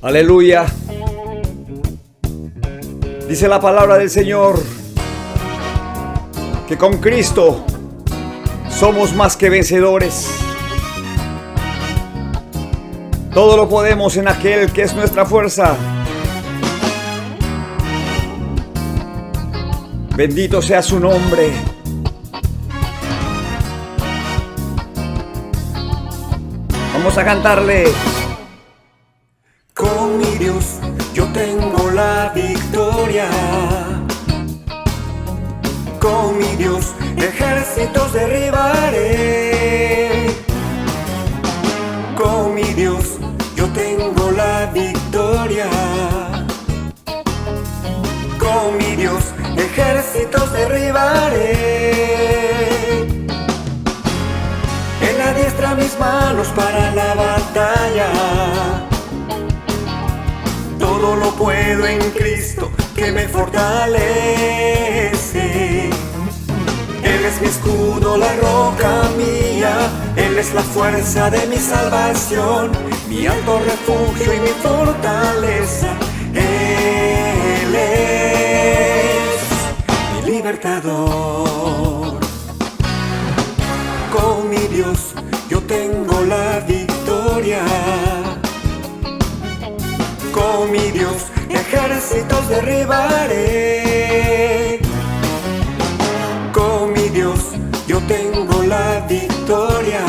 Aleluya. Dice la palabra del Señor que con Cristo somos más que vencedores. Todo lo podemos en aquel que es nuestra fuerza. Bendito sea su nombre. Vamos a cantarle. Con mi Dios yo tengo la victoria. Con mi Dios ejércitos derribaré. Con mi Dios yo tengo la victoria. Con mi Dios ejércitos derribaré. Él adiestra mis manos para la batalla. Todo lo puedo en Cristo que me fortalece. Él es mi escudo, la roca mía. Él es la fuerza de mi salvación, mi alto refugio y mi fortaleza. Él es mi libertador. Con mi Dios yo tengo la victoria. Con mi Dios ejércitos derribaré. Con mi Dios yo tengo la victoria.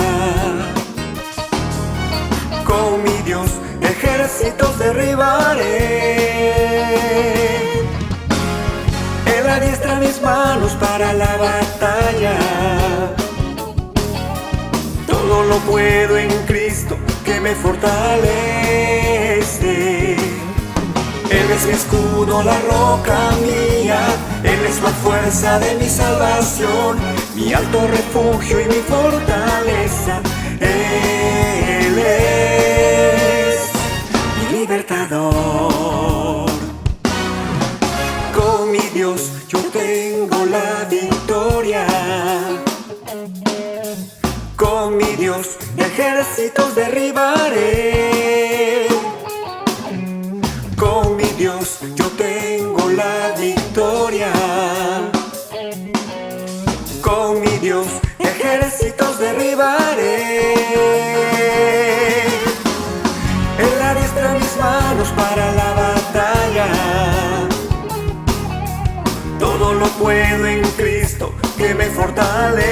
Con mi Dios ejércitos derribaré. Él adiestra mis manos para la batalla. Todo lo puedo en Cristo que me fortalece. Él es mi escudo, la roca mía. Él es la fuerza de mi salvación, mi alto refugio y mi fortaleza. Él es mi libertador. Con mi Dios yo tengo la victoria. Con mi Dios ejércitos derribaré. Con mi Dios yo tengo la victoria. Con mi Dios ejércitos derribaré. Él adiestra mis manos para la batalla. Todo lo puedo en Cristo que me fortalece.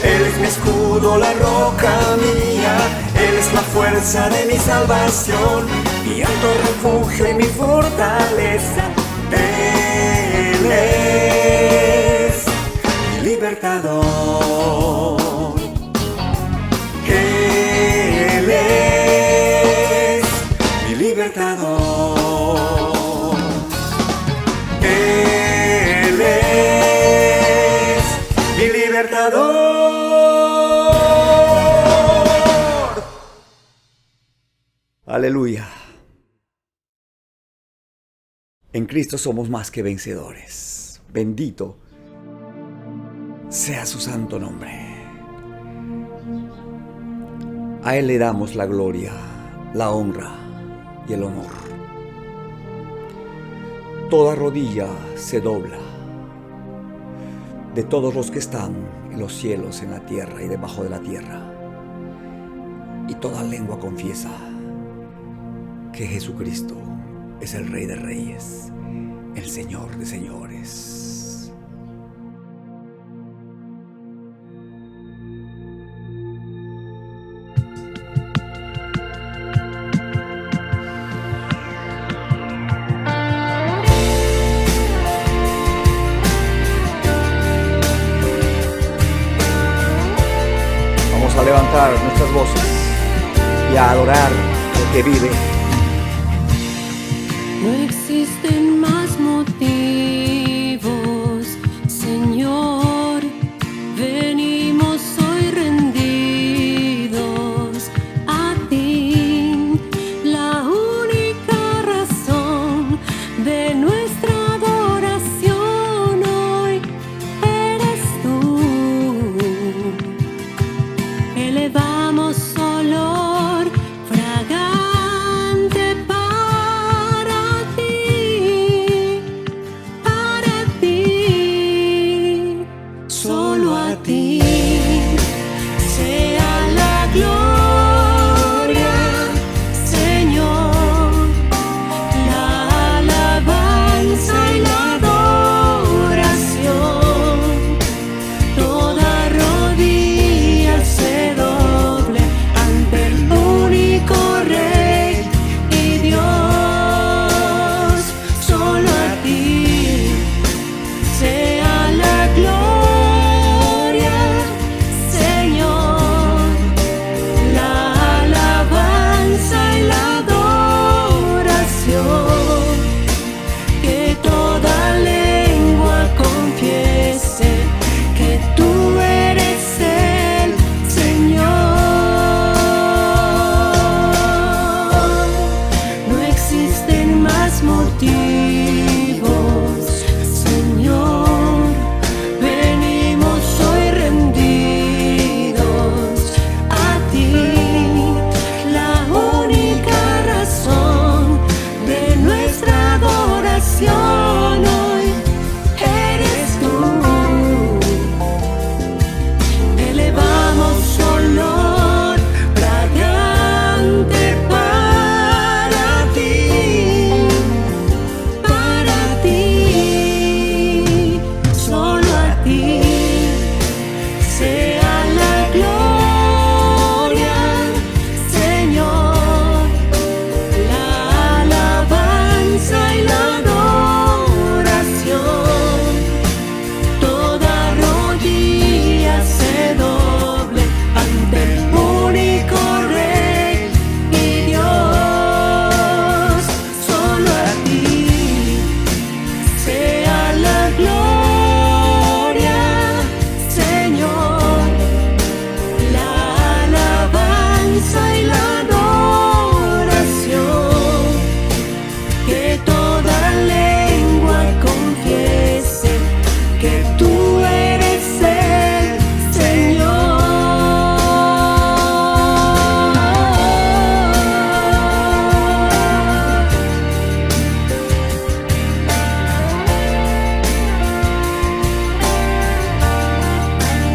Él es mi escudo, la roca mía. Él es la fuerza de mi salvación, mi alto refugio y mi fortaleza. Él es mi libertador. Él es mi libertador. Él es mi libertador. Aleluya. En Cristo somos más que vencedores. Bendito sea su santo nombre. A Él le damos la gloria, la honra y el honor. Toda rodilla se dobla, de todos los que están en los cielos, en la tierra y debajo de la tierra. Y toda lengua confiesa que Jesucristo es el Rey de Reyes, el Señor de Señores. Vamos a levantar nuestras voces y a adorar al que vive. No existen más motivos, Señor. Venimos hoy rendidos a ti. La única razón de nuestra adoración hoy eres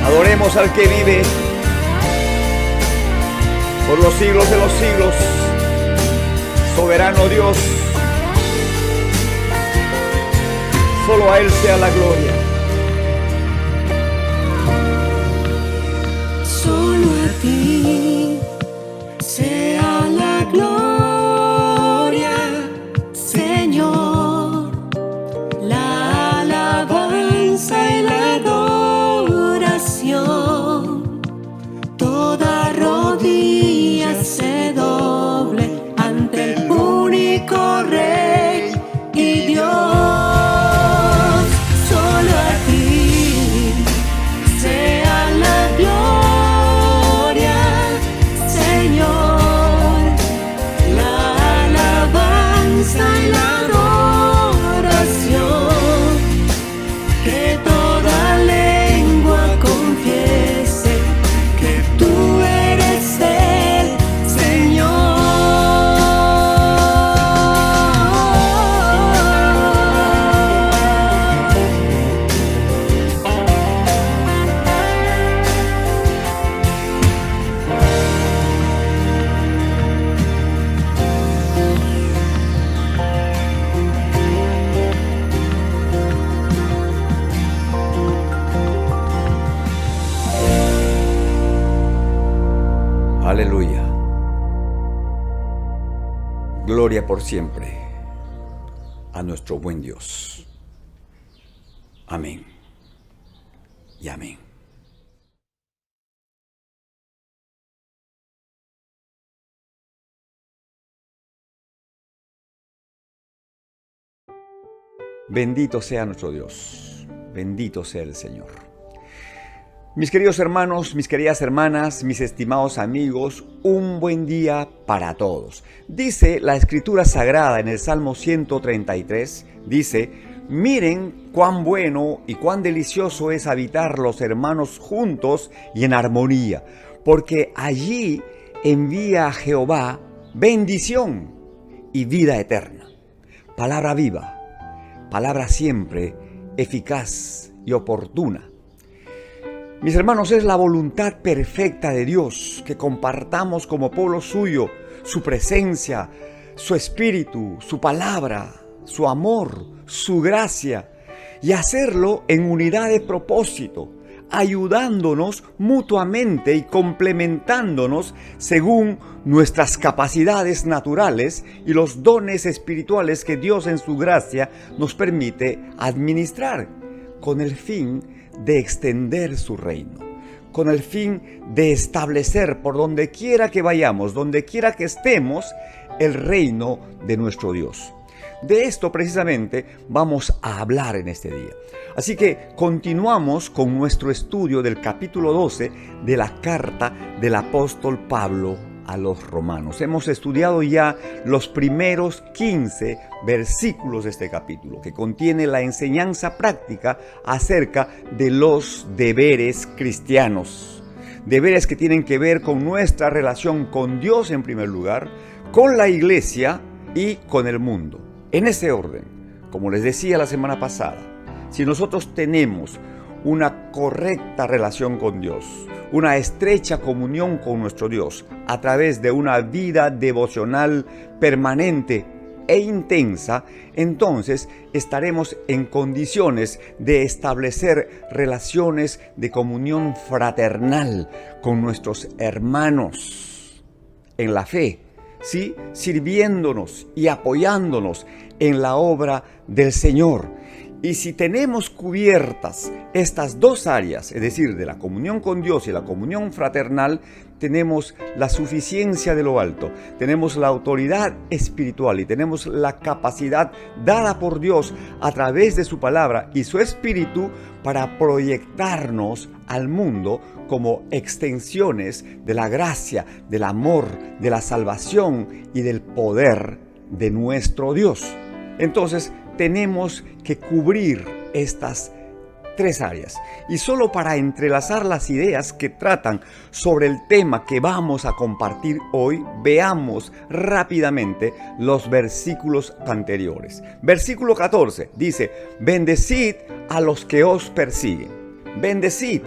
Adoremos al que vive por los siglos de los siglos, soberano Dios. Solo a Él sea la gloria. Solo a ti sea la gloria, Señor, la alabanza y la adoración. Toda rodilla se doble ante el único Rey y Dios. Solo a ti sea la gloria, Señor, la alabanza y la adoración. Que toda lengua confiese que tú eres el Señor. Aleluya. Gloria por siempre a nuestro buen Dios. Amén y amén. Bendito sea nuestro Dios. Bendito sea el Señor. Mis queridos hermanos, mis queridas hermanas, mis estimados amigos, un buen día para todos. Dice la Escritura Sagrada en el Salmo 133, dice: miren cuán bueno y cuán delicioso es habitar los hermanos juntos y en armonía, porque allí envía a Jehová bendición y vida eterna. Palabra viva, palabra siempre eficaz y oportuna. Mis hermanos, es la voluntad perfecta de Dios que compartamos como pueblo suyo su presencia, su espíritu, su palabra, su amor, su gracia, y hacerlo en unidad de propósito, ayudándonos mutuamente y complementándonos según nuestras capacidades naturales y los dones espirituales que Dios en su gracia nos permite administrar, con el fin de extender su reino, con el fin de establecer por donde quiera que vayamos, donde quiera que estemos, el reino de nuestro Dios. De esto precisamente vamos a hablar en este día. Así que continuamos con nuestro estudio del capítulo 12 de la carta del apóstol Pablo a los romanos. Hemos estudiado ya los primeros 15 versículos de este capítulo, que contiene la enseñanza práctica acerca de los deberes cristianos. Deberes que tienen que ver con nuestra relación con Dios en primer lugar, con la iglesia y con el mundo. En ese orden, como les decía la semana pasada, si nosotros tenemos una correcta relación con Dios, una estrecha comunión con nuestro Dios a través de una vida devocional permanente e intensa, entonces estaremos en condiciones de establecer relaciones de comunión fraternal con nuestros hermanos en la fe, ¿sí? Sirviéndonos y apoyándonos en la obra del Señor. Y si tenemos cubiertas estas dos áreas, es decir, de la comunión con Dios y la comunión fraternal, tenemos la suficiencia de lo alto, tenemos la autoridad espiritual y tenemos la capacidad dada por Dios a través de su palabra y su espíritu para proyectarnos al mundo como extensiones de la gracia, del amor, de la salvación y del poder de nuestro Dios. Entonces, tenemos que cubrir estas tres áreas. Y solo para entrelazar las ideas que tratan sobre el tema que vamos a compartir hoy, veamos rápidamente los versículos anteriores. Versículo 14 dice: bendecid a los que os persiguen. Bendecid.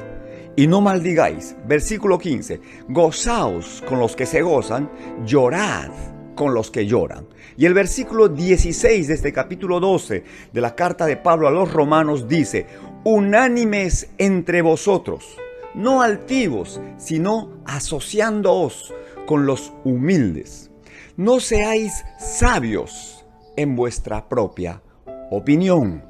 y no maldigáis. Versículo 15. Gozaos con los que se gozan, llorad con los que lloran. Y el versículo 16 de este capítulo 12 de la carta de Pablo a los romanos dice: unánimes entre vosotros, no altivos, sino asociándoos con los humildes. No seáis sabios en vuestra propia opinión.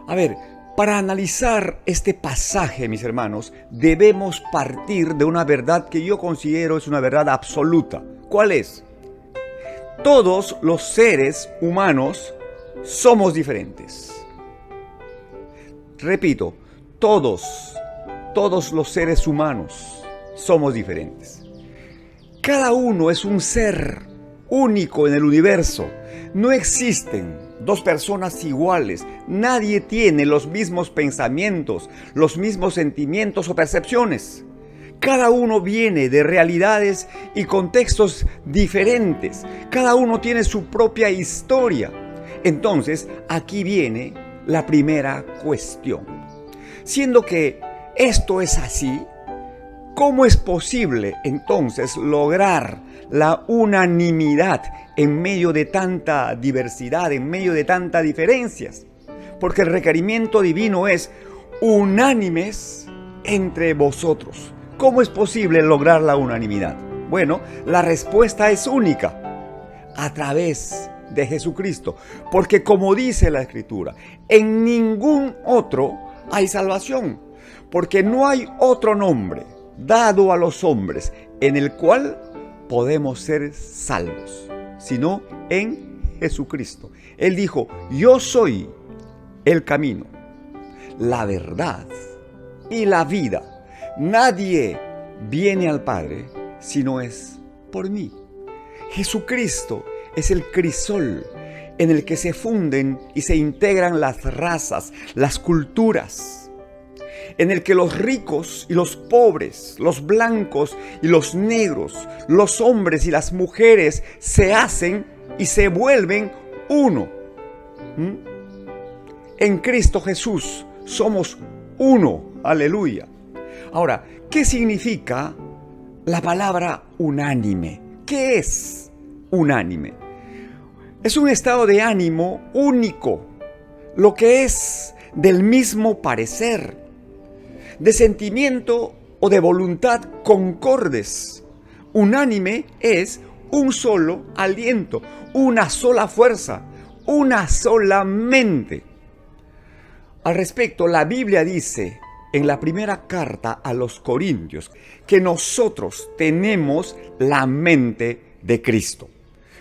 A ver, para analizar este pasaje, mis hermanos, debemos partir de una verdad que yo considero es una verdad absoluta. ¿Cuál es? Todos los seres humanos somos diferentes. Repito, todos los seres humanos somos diferentes. Cada uno es un ser único en el universo. No existen dos personas iguales. Nadie tiene los mismos pensamientos, los mismos sentimientos o percepciones. Cada uno viene de realidades y contextos diferentes. Cada uno tiene su propia historia. Entonces, aquí viene la primera cuestión. Siendo que esto es así, ¿cómo es posible entonces lograr la unanimidad en medio de tanta diversidad, en medio de tantas diferencias? Porque el requerimiento divino es unánimes entre vosotros. ¿Cómo es posible lograr la unanimidad? Bueno, la respuesta es única: a través de Jesucristo. Porque como dice la Escritura, en ningún otro hay salvación. Porque no hay otro nombre dado a los hombres en el cual podemos ser salvos, sino en Jesucristo. Él dijo: yo soy el camino, la verdad y la vida. Nadie viene al Padre si no es por mí. Jesucristo es el crisol en el que se funden y se integran las razas, las culturas, en el que los ricos y los pobres, los blancos y los negros, los hombres y las mujeres se hacen y se vuelven uno. En Cristo Jesús somos uno. Aleluya. Ahora, ¿qué significa la palabra unánime? ¿Qué es unánime? Es un estado de ánimo único, lo que es del mismo parecer, de sentimiento o de voluntad concordes. Unánime es un solo aliento, una sola fuerza, una sola mente. Al respecto, la Biblia dice en la primera carta a los Corintios que nosotros tenemos la mente de Cristo.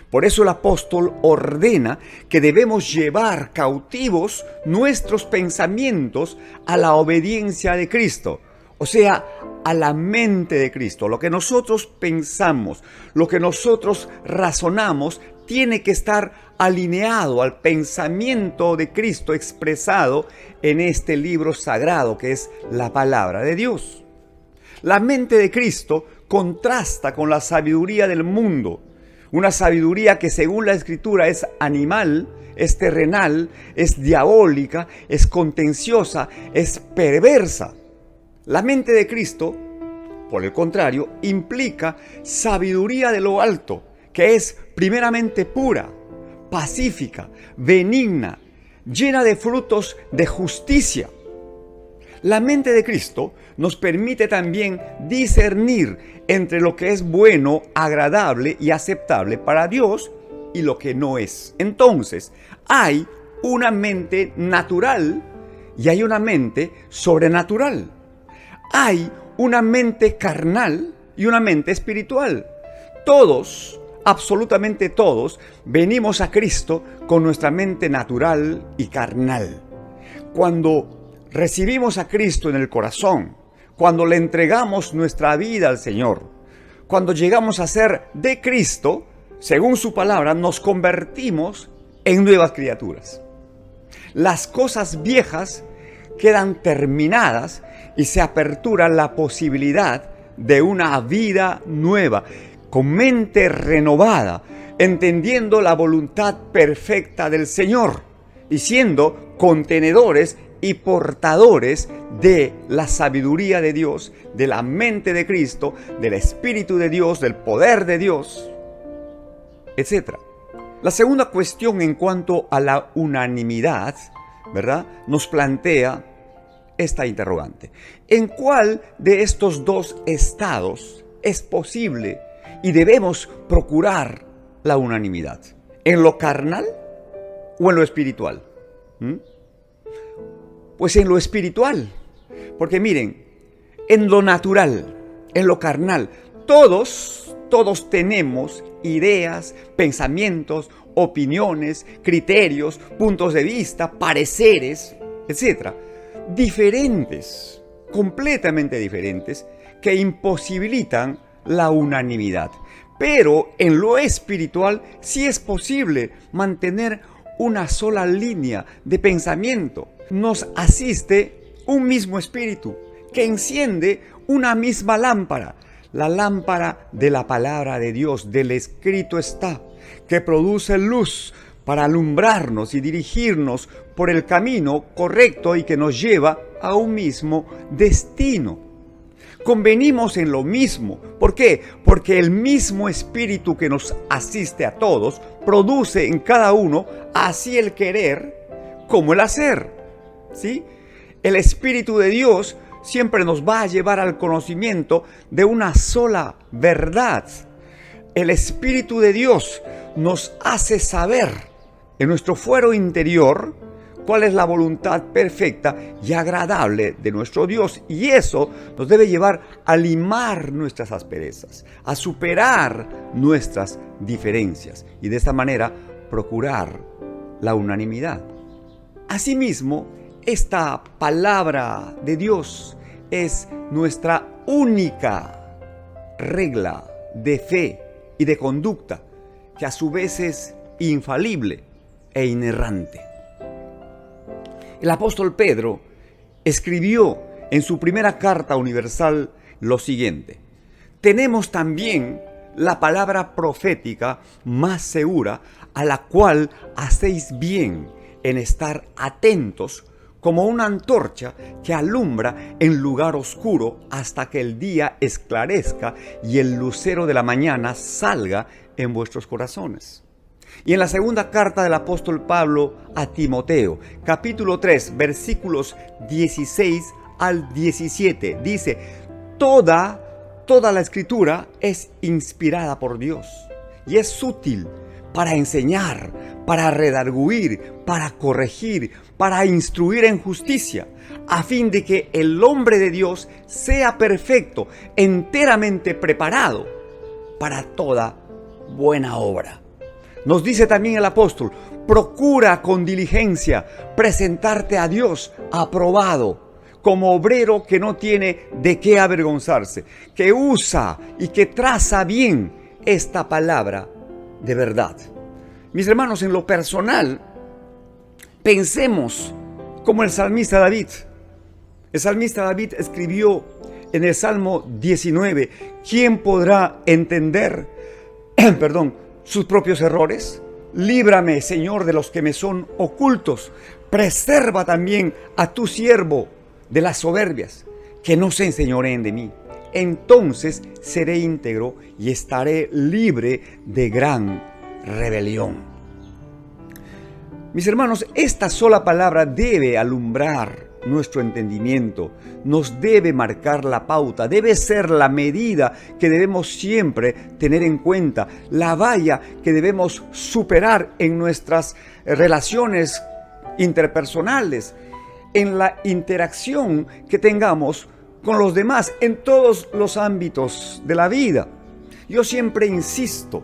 Por eso el apóstol ordena que debemos llevar cautivos nuestros pensamientos a la obediencia de Cristo, o sea, a la mente de Cristo. Lo que nosotros pensamos, lo que nosotros razonamos, tiene que estar alineado al pensamiento de Cristo expresado en este libro sagrado que es la palabra de Dios. La mente de Cristo contrasta con la sabiduría del mundo, una sabiduría que según la Escritura es animal, es terrenal, es diabólica, es contenciosa, es perversa. La mente de Cristo, por el contrario, implica sabiduría de lo alto, que es primeramente pura, pacífica, benigna, llena de frutos de justicia. La mente de Cristo nos permite también discernir entre lo que es bueno, agradable y aceptable para Dios y lo que no es. Entonces, hay una mente natural y hay una mente sobrenatural. Hay una mente carnal y una mente espiritual. Todos, absolutamente todos, venimos a Cristo con nuestra mente natural y carnal. Cuando recibimos a Cristo en el corazón, cuando le entregamos nuestra vida al Señor, cuando llegamos a ser de Cristo, según su palabra, nos convertimos en nuevas criaturas. Las cosas viejas quedan terminadas y se apertura la posibilidad de una vida nueva, con mente renovada, entendiendo la voluntad perfecta del Señor y siendo contenedores y portadores de la sabiduría de Dios, de la mente de Cristo, del Espíritu de Dios, del poder de Dios, etc. La segunda cuestión en cuanto a la unanimidad, ¿verdad?, nos plantea esta interrogante. ¿En cuál de estos dos estados es posible y debemos procurar la unanimidad? ¿En lo carnal o en lo espiritual? Pues en lo espiritual. Porque miren, en lo natural, en lo carnal, todos tenemos ideas, pensamientos, opiniones, criterios, puntos de vista, pareceres, etc. Diferentes, completamente diferentes, que imposibilitan la unanimidad. Pero en lo espiritual sí es posible mantener una sola línea de pensamiento. Nos asiste un mismo espíritu que enciende una misma lámpara. La lámpara de la palabra de Dios, del escrito está, que produce luz para alumbrarnos y dirigirnos por el camino correcto y que nos lleva a un mismo destino. Convenimos en lo mismo. ¿Por qué? Porque el mismo espíritu que nos asiste a todos produce en cada uno así el querer como el hacer. ¿Sí? El Espíritu de Dios siempre nos va a llevar al conocimiento de una sola verdad. El Espíritu de Dios nos hace saber en nuestro fuero interior cuál es la voluntad perfecta y agradable de nuestro Dios. Y eso nos debe llevar a limar nuestras asperezas, a superar nuestras diferencias y de esta manera procurar la unanimidad. Asimismo, esta palabra de Dios es nuestra única regla de fe y de conducta, que a su vez es infalible e inerrante. El apóstol Pedro escribió en su primera carta universal lo siguiente: tenemos también la palabra profética más segura, a la cual hacéis bien en estar atentos, como una antorcha que alumbra en lugar oscuro hasta que el día esclarezca y el lucero de la mañana salga en vuestros corazones. Y en la segunda carta del apóstol Pablo a Timoteo, capítulo 3, versículos 16 al 17, dice: Toda la escritura es inspirada por Dios y es útil para enseñar, para redarguir, para corregir, para instruir en justicia, a fin de que el hombre de Dios sea perfecto, enteramente preparado para toda buena obra. Nos dice también el apóstol: procura con diligencia presentarte a Dios aprobado, como obrero que no tiene de qué avergonzarse, que usa y que traza bien esta palabra de verdad. Mis hermanos, en lo personal, pensemos como el salmista David. El salmista David escribió en el Salmo 19: ¿quién podrá entender sus propios errores? Líbrame, Señor, de los que me son ocultos. Preserva también a tu siervo de las soberbias, que no se enseñoreen de mí. Entonces seré íntegro y estaré libre de gran rebelión. Mis hermanos, esta sola palabra debe alumbrar nuestro entendimiento, nos debe marcar la pauta, debe ser la medida que debemos siempre tener en cuenta, la valla que debemos superar en nuestras relaciones interpersonales, en la interacción que tengamos con los demás, en todos los ámbitos de la vida. Yo siempre insisto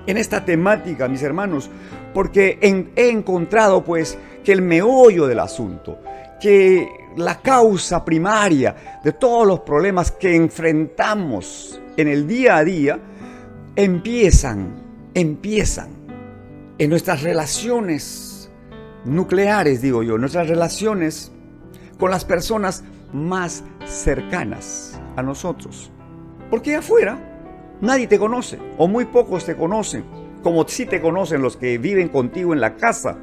en esta temática, mis hermanos, porque he encontrado pues que el meollo del asunto, que la causa primaria de todos los problemas que enfrentamos en el día a día empiezan en nuestras relaciones nucleares, digo yo, nuestras relaciones con las personas más cercanas a nosotros. Porque afuera nadie te conoce, o muy pocos te conocen, como sí te conocen los que viven contigo en la casa.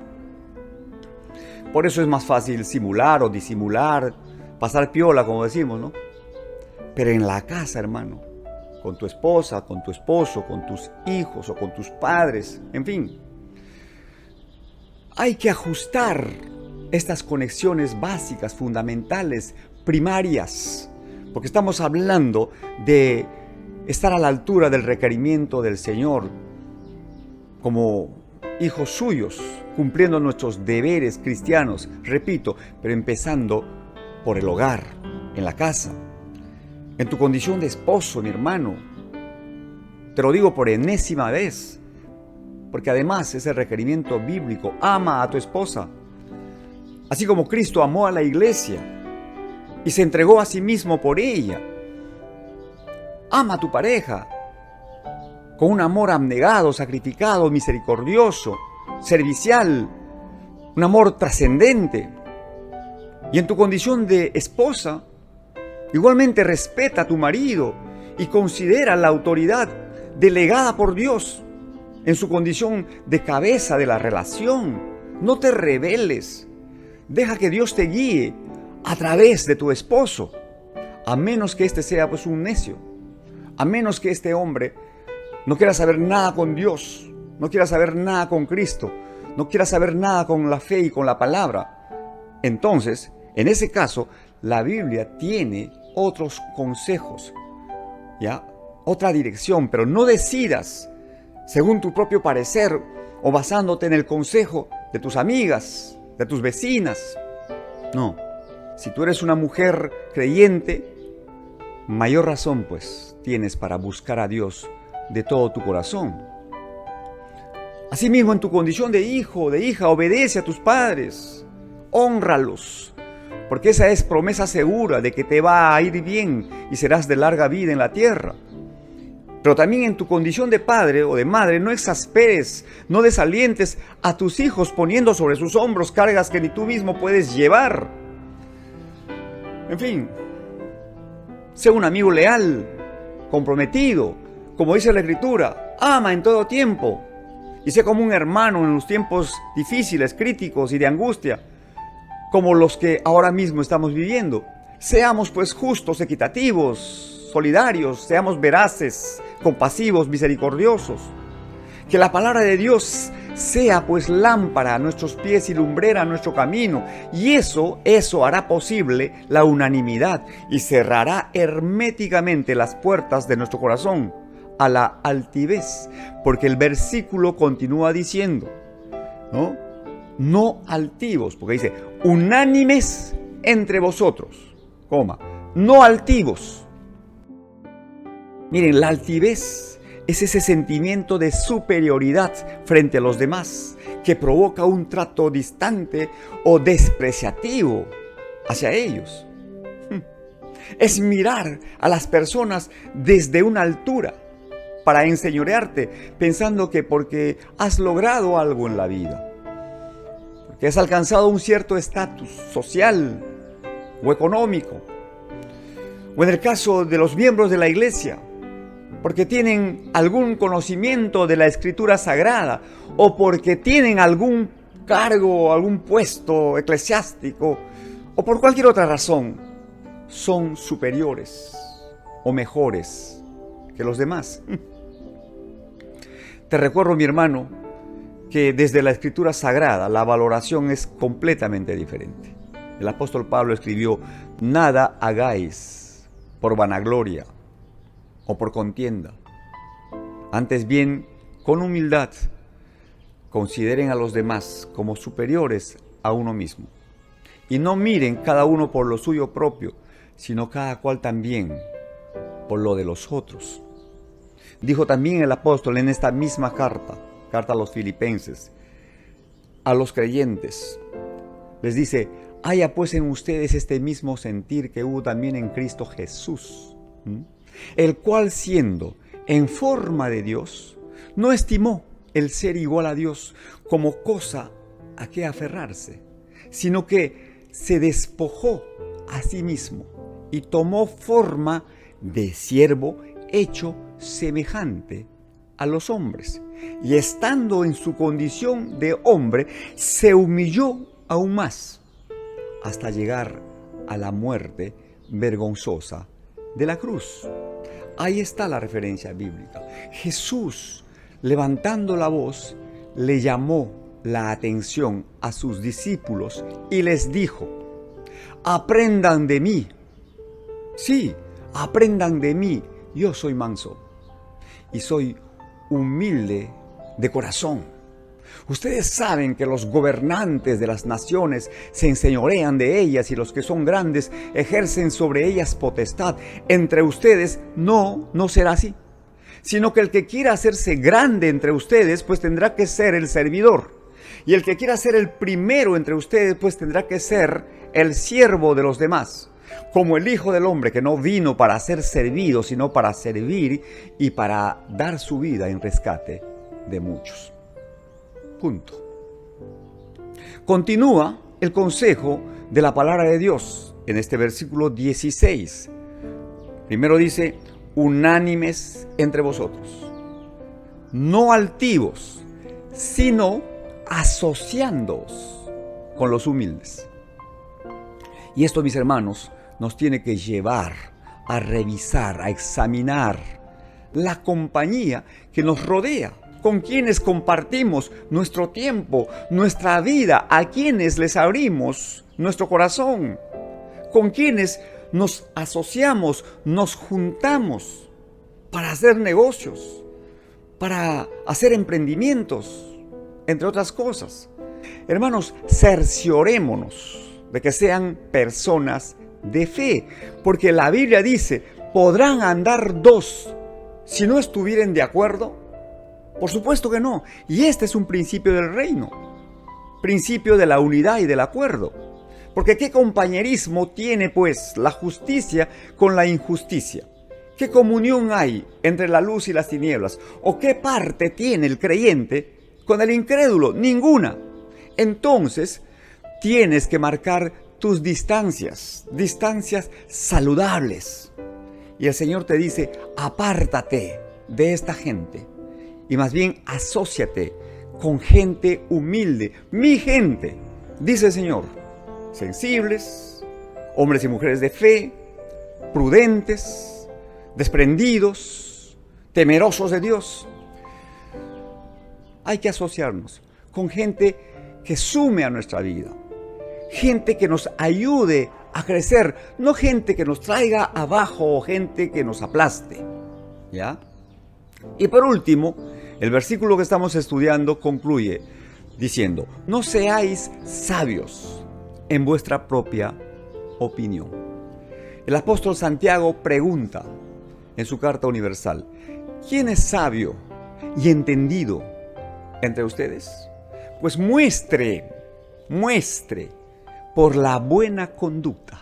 Por eso es más fácil simular o disimular, pasar piola, como decimos, ¿no? Pero en la casa, hermano, con tu esposa, con tu esposo, con tus hijos o con tus padres, en fin, hay que ajustar estas conexiones básicas, fundamentales, primarias, porque estamos hablando de estar a la altura del requerimiento del Señor como hijos suyos, cumpliendo nuestros deberes cristianos, repito, pero empezando por el hogar, en la casa, en tu condición de esposo, mi hermano. Te lo digo por enésima vez, porque además es el requerimiento bíblico: ama a tu esposa, así como Cristo amó a la iglesia y se entregó a sí mismo por ella. Ama a tu pareja con un amor abnegado, sacrificado, misericordioso, servicial, un amor trascendente. Y en tu condición de esposa, igualmente respeta a tu marido y considera la autoridad delegada por Dios en su condición de cabeza de la relación. No te rebeles. Deja que Dios te guíe a través de tu esposo, a menos que éste sea pues un necio, a menos que este hombre no quiera saber nada con Dios, no quiera saber nada con Cristo, no quiera saber nada con la fe y con la palabra. Entonces, en ese caso, la Biblia tiene otros consejos, ¿ya? Otra dirección, pero no decidas según tu propio parecer o basándote en el consejo de tus amigas, de tus vecinas. No, si tú eres una mujer creyente, mayor razón pues tienes para buscar a Dios de todo tu corazón. Asimismo, en tu condición de hijo o de hija, obedece a tus padres, hónralos, porque esa es promesa segura de que te va a ir bien y serás de larga vida en la tierra. Pero también en tu condición de padre o de madre, no exasperes, no desalientes a tus hijos poniendo sobre sus hombros cargas que ni tú mismo puedes llevar. En fin, sé un amigo leal, comprometido, como dice la Escritura, ama en todo tiempo, y sé como un hermano en los tiempos difíciles, críticos y de angustia, como los que ahora mismo estamos viviendo. Seamos pues justos, equitativos, solidarios, seamos veraces, compasivos, misericordiosos. Que la palabra de Dios sea pues lámpara a nuestros pies y lumbrera a nuestro camino. Y eso hará posible la unanimidad y cerrará herméticamente las puertas de nuestro corazón a la altivez. Porque el versículo continúa diciendo, no altivos, porque dice, unánimes entre vosotros, no altivos. Miren, la altivez es ese sentimiento de superioridad frente a los demás que provoca un trato distante o despreciativo hacia ellos. Es mirar a las personas desde una altura para enseñorearte, pensando que porque has logrado algo en la vida, porque has alcanzado un cierto estatus social o económico, o en el caso de los miembros de la iglesia, porque tienen algún conocimiento de la Escritura Sagrada, o porque tienen algún cargo, algún puesto eclesiástico, o por cualquier otra razón, son superiores o mejores que los demás. Te recuerdo, mi hermano, que desde la Escritura Sagrada la valoración es completamente diferente. El apóstol Pablo escribió, nada hagáis por vanagloria o por contienda. Antes bien, con humildad, consideren a los demás como superiores a uno mismo. Y no miren cada uno por lo suyo propio, sino cada cual también por lo de los otros. Dijo también el apóstol en esta misma carta a los filipenses, a los creyentes, les dice, haya pues en ustedes este mismo sentir que hubo también en Cristo Jesús, el cual siendo en forma de Dios, no estimó el ser igual a Dios como cosa a que aferrarse, sino que se despojó a sí mismo y tomó forma de siervo hecho semejante a los hombres. Y estando en su condición de hombre, se humilló aún más, hasta llegar a la muerte vergonzosa de la cruz. Ahí está la referencia bíblica. Jesús, levantando la voz, le llamó la atención a sus discípulos y les dijo: aprendan de mí. Sí, aprendan de mí. Yo soy manso y soy humilde de corazón. Ustedes saben que los gobernantes de las naciones se enseñorean de ellas y los que son grandes ejercen sobre ellas potestad. Entre ustedes no será así, sino que el que quiera hacerse grande entre ustedes, pues tendrá que ser el servidor. Y el que quiera ser el primero entre ustedes, pues tendrá que ser el siervo de los demás. Como el Hijo del Hombre, que no vino para ser servido, sino para servir y para dar su vida en rescate de muchos. Punto. Continúa el consejo de la palabra de Dios en este versículo 16. Primero dice: unánimes entre vosotros, no altivos, sino asociándoos con los humildes. Y esto, mis hermanos, nos tiene que llevar a revisar, a examinar la compañía que nos rodea, con quienes compartimos nuestro tiempo, nuestra vida, a quienes les abrimos nuestro corazón, con quienes nos asociamos, nos juntamos para hacer negocios, para hacer emprendimientos, entre otras cosas. Hermanos, cerciorémonos de que sean personas de fe, porque la Biblia dice: ¿podrán andar dos si no estuvieren de acuerdo? Por supuesto que no. Y este es un principio del reino, principio de la unidad y del acuerdo. Porque ¿qué compañerismo tiene pues la justicia con la injusticia? ¿Qué comunión hay entre la luz y las tinieblas? ¿O qué parte tiene el creyente con el incrédulo? Ninguna. Entonces tienes que marcar tus distancias saludables. Y el Señor te dice: apártate de esta gente y más bien asóciate con gente humilde. Mi gente, dice el Señor, sensibles, hombres y mujeres de fe, prudentes, desprendidos, temerosos de Dios. Hay que asociarnos con gente que sume a nuestra vida, gente que nos ayude a crecer, no gente que nos traiga abajo o gente que nos aplaste, ¿ya? Y por último, el versículo que estamos estudiando concluye diciendo: no seáis sabios en vuestra propia opinión. El apóstol Santiago pregunta en su carta universal: ¿quién es sabio y entendido entre ustedes? Pues muestre por la buena conducta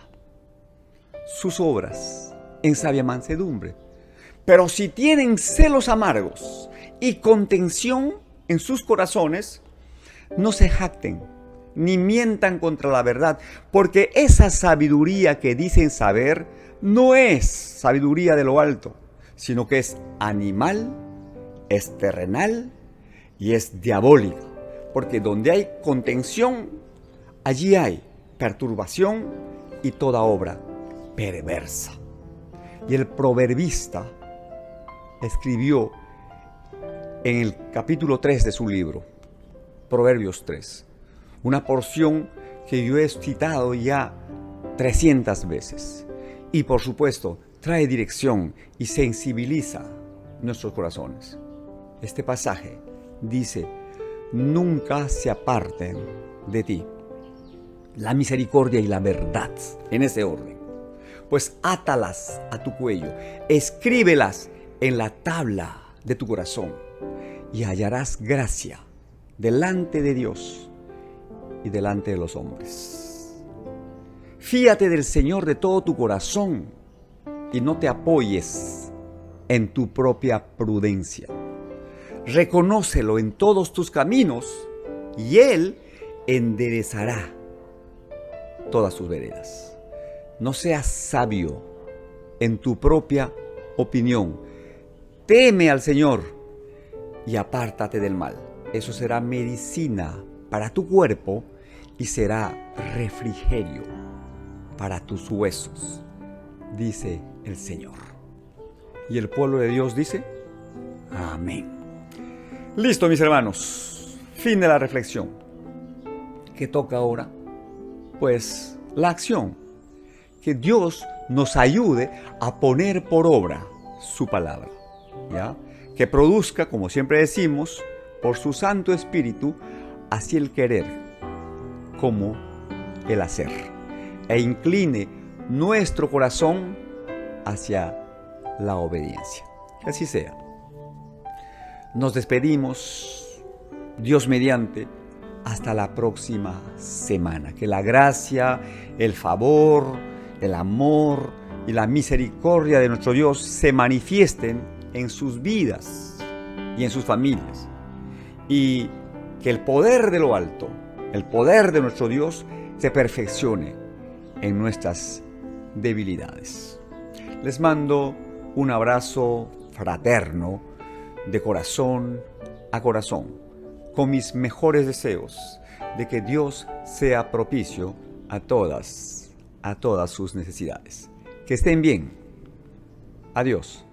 sus obras en sabia mansedumbre. Pero si tienen celos amargos y contención en sus corazones, no se jacten ni mientan contra la verdad, porque esa sabiduría que dicen saber no es sabiduría de lo alto, sino que es animal, es terrenal y es diabólica. Porque donde hay contención, allí hay perturbación y toda obra perversa. Y el proverbista escribió en el capítulo 3 de su libro, Proverbios 3, una porción que yo he citado ya 300 veces. Y por supuesto, trae dirección y sensibiliza nuestros corazones. Este pasaje dice: nunca se aparten de ti la misericordia y la verdad, en ese orden. Pues átalas a tu cuello, escríbelas en la tabla de tu corazón, y hallarás gracia delante de Dios y delante de los hombres. Fíate del Señor de todo tu corazón y no te apoyes en tu propia prudencia. Reconócelo en todos tus caminos y Él enderezará todas tus veredas. No seas sabio en tu propia opinión. Teme al Señor y apártate del mal. Eso será medicina para tu cuerpo y será refrigerio para tus huesos, dice el Señor. Y el pueblo de Dios dice, amén. Listo, mis hermanos, fin de la reflexión. ¿Qué toca ahora? Pues la acción. Que Dios nos ayude a poner por obra su palabra, ¿ya? Que produzca, como siempre decimos, por su Santo Espíritu, así el querer como el hacer, e incline nuestro corazón hacia la obediencia. Que así sea. Nos despedimos, Dios mediante, hasta la próxima semana. Que la gracia, el favor, el amor y la misericordia de nuestro Dios se manifiesten en sus vidas y en sus familias. Y que el poder de lo alto, el poder de nuestro Dios, se perfeccione en nuestras debilidades. Les mando un abrazo fraterno de corazón a corazón, con mis mejores deseos de que Dios sea propicio a todas sus necesidades. Que estén bien. Adiós.